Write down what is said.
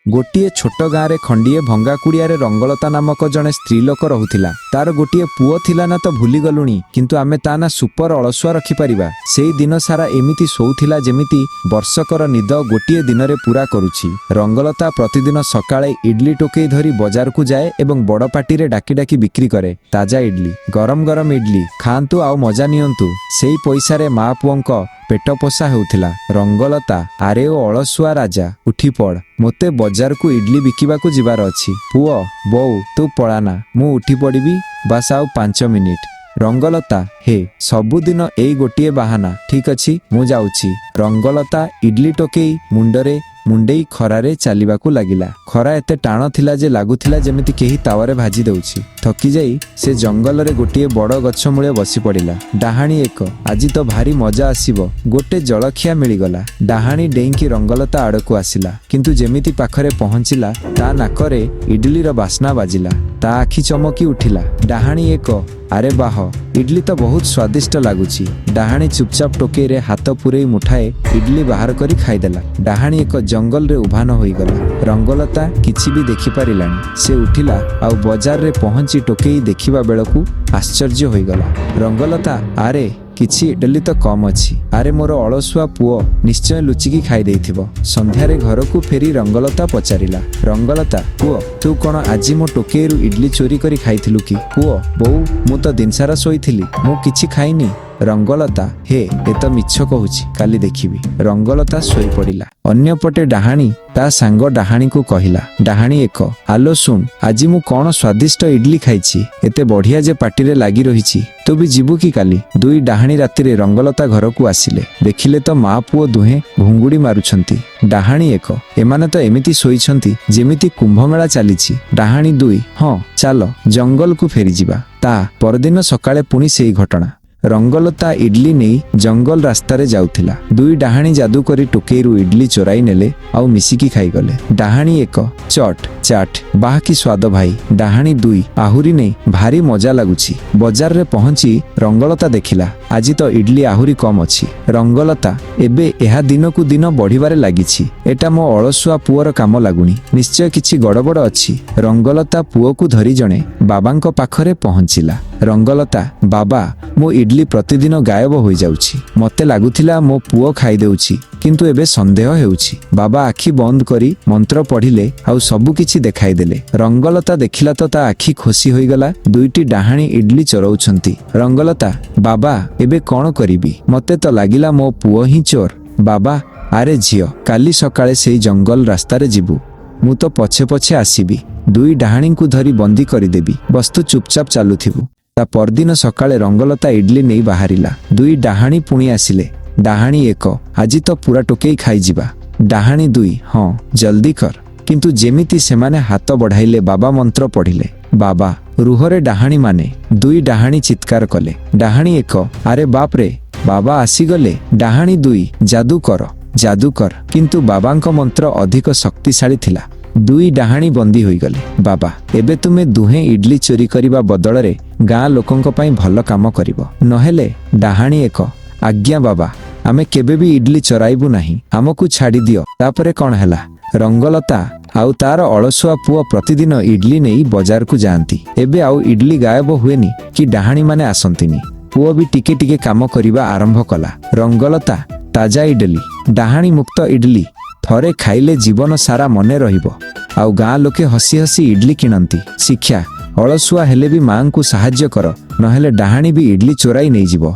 गोटे छोट गाँव खंडीए भंगा कुड़िया रंगलता नामक जड़े स्त्रीलोक रहुथिला। तार गोटे पुओ थिला ना तो भूली गलुणी, किंतु आमे ता ना सुपर अलसुआ रखिपारिबा। सेई दिन सारा एमिति सोउथिला जेमिति वर्षकर निद गोटे दिन रे पूरा करुछि। रंगलता प्रतिदिन सकाळे इडली टोकेई धरी बाजार को जाए एवं बड़ पाटी रे डाकी डाकी बिक्री करे। ताजा इडली, गरम गरम इडली खांतु आउ मजा नियंतु। सेई पैसा रे मा पुओंक पेट पोषा होउथिला। रंगलता आरे ओ अलसुआ राजा उठी पड़, मोते बाजार को इडली बिकिबाकू जिबार अछि। पुओ बोउ तू पळाना, मु उठी पड़िबी, बस आउ 5 मिनिट। रंगलता हे सबुदिन एई गोटिए बाहाना, ठीक अछि मु जाउछि। रंगलता इडली टोकेई मुंडरे मुंडेई खरारे चालिबाकू लागिला। खरा एते टाण थिला जे लागुथिला जेमिति केही तावारे भाजी देउछि। थकी जाई से जंगल रे गोटिए बड़ गछ मूले बसी पड़िला। डाहाणी एक आजि तो भारी मजा आसीबो, गोटे जलखिया मिलिगला। डाहाणी डेईंकी रंगलता आड़कू आसिला, किंतु जेमिति पाखरे पहुंचिला ता नाकरे इडली रो बास्ना बाजिला। ता आखि चमकी उठिला। डाहाणी एक आरे बाह, इडली तो बहुत स्वादिष्ट लागुछि। डाहाणी चुपचाप टोके रे हाथ पुरेई मुठाए इडली बाहर करी खाइदेला। डाहाणी एक जंगल रे उभान होईगला। रंगलता किछि भी देखि पारिलानी। से उठिला आउ बाजार रे पहुंची टोकेई देखिबा बेलकू आश्चर्य होईगला। रंगलता आरे किछि इडली तो कम अछि। आरे मोर अलसुआ पुओ निश्चय लुचिकी खाई देइथिबो। संध्यारे घरकू फेरी रंगलता पचारिला। रंगलता पुओ तू कोन आजि मो टोकेरू इडली चोरी करी खाइथिलु कि? पुओ बोउ मु तो दिनसारा सोईथिली, मु किछि खाइनी। रंगलता हे ए तो मिछ कहूछि, काली देखिबी। रंगलता सोई पड़िला। अन्य पटे डाहाणी ता सांग डाहाणी को कहिला। डाहाणी एक आलो सुन, आजि मु कोन स्वादिष्ट इडली खाइछि, एते बढ़िया जे पाटी रे लागि रहिछि, तू भी जीवु कि काली? दुई डाहाणी राति रे रंगलता घर को आसिले। देखिले तो मा पुओ दुहे भुंगुड़ी मारुछंती। डाहाणी एक एमाने तो एमिति सोईछंती जेमिति कुंभमेला चालिछि। डाहाणी दुई हां चालो जंगल को फेरी जिबा। ता परदिन सकाळे पुणी सेई घटना। रंगलता इडली नहीं जंगल रास्ता रे जाउथिला। दुई डाहाणी जादू करी टोकेरू इडली चोराई नेले आउ मिसिकी खाई गले। डाहाणी एक चट चाट बाह की स्वाद भाई। डाहाणी दुई आहुरी नहीं भारी मजा लागुछि। बाजार रे पहुंची रंगलता देखिला आजि तो इडली आहुरी कम अछि। रंगलता एबे एहा दिन को दिन बढ़िबारे लागिछि। एटा मो अलसुआ पुओर काम लागुनी, निश्चय किछि गड़बड़ अछि। रंगलता पुओ को धरी जणे बाबांक पाखरे पहुंचिला। रंगलता बाबा मो इडली प्रतिदिन गायब हो जाउछि। मते लागुथिला मो पुओ खाई देउछि, किंतु एबे संदेह हेउछि। बाबा आखि बंद करी मंत्र पढ़िले आउ सबु किछि देखाई देले। रंगलता देखिला तो ता आखि खोसी होई गला। दुईटी डाहाणी इडली चोरौछंती। रंगलता बाबा एबे कोन करिबी? मते तो लागिला मो पुओ ही चोर। बाबा आरे झियो, काली सकाळे सेई जंगल रास्ता रे जिबु, मु तो पछे पछे आसीबी। दुई डाहाणी को धरी बंदी करी देबी, बस्तु चुपचाप चालुथिबु। ता परदिन सकाळे रंगलता इडली नहीं बाहरिला। दुई डाहाणी पुणी आसिले। डाहाणी एक आजि तो पूरा टोकेई खाई जिबा। डाहाणी दुई हां जल्दी कर। किंतु जेमिति सेमाने हाथ बढ़ाइले बाबा मंत्र पढ़िले। बाबा रुहरे डाहाणी माने। दुई डाहाणी चित्कार कले। डाहाणी एक आरे बाप रे बाबा आसीगले। डाहाणी दुई जादू कर। किंतु बाबांक मंत्र अधिक शक्तिशाली थिला। दुई डाहाणी बंदी होई गले। बाबा एबे तुमे दुहे इडली चोरी करिबा बदଳରେ गाँ लोकंक पई भल काम करिवो, नहेले? डाहाणी एक आज्ञा बाबा, आमे केबे भी इडली चोराइबु नाही, हमकु छाड़ी दियो। तापरे कोन हैला? रंगलता आउ तार अलसुआ पुओ प्रतिदिन इडली नहीं बाजार को जाती। एबे आउ इडली गायब हुएनी कि डाहाणी माने आसंतिनी। पुओ भी टिके टिके काम करिबा आरंभ कला। रंगलता ताजा इडली, डाहाणी मुक्त इडली थरे खाइले जीवन सारा मने रहिबो। आउ गाँ लोके हसी हसी इडली किणंती। शिक्षा अलसुआ हेले भी मां को साहाଯ୍य कर, नहेले डाहाणी भी इडली चोराई नहीं जीवो।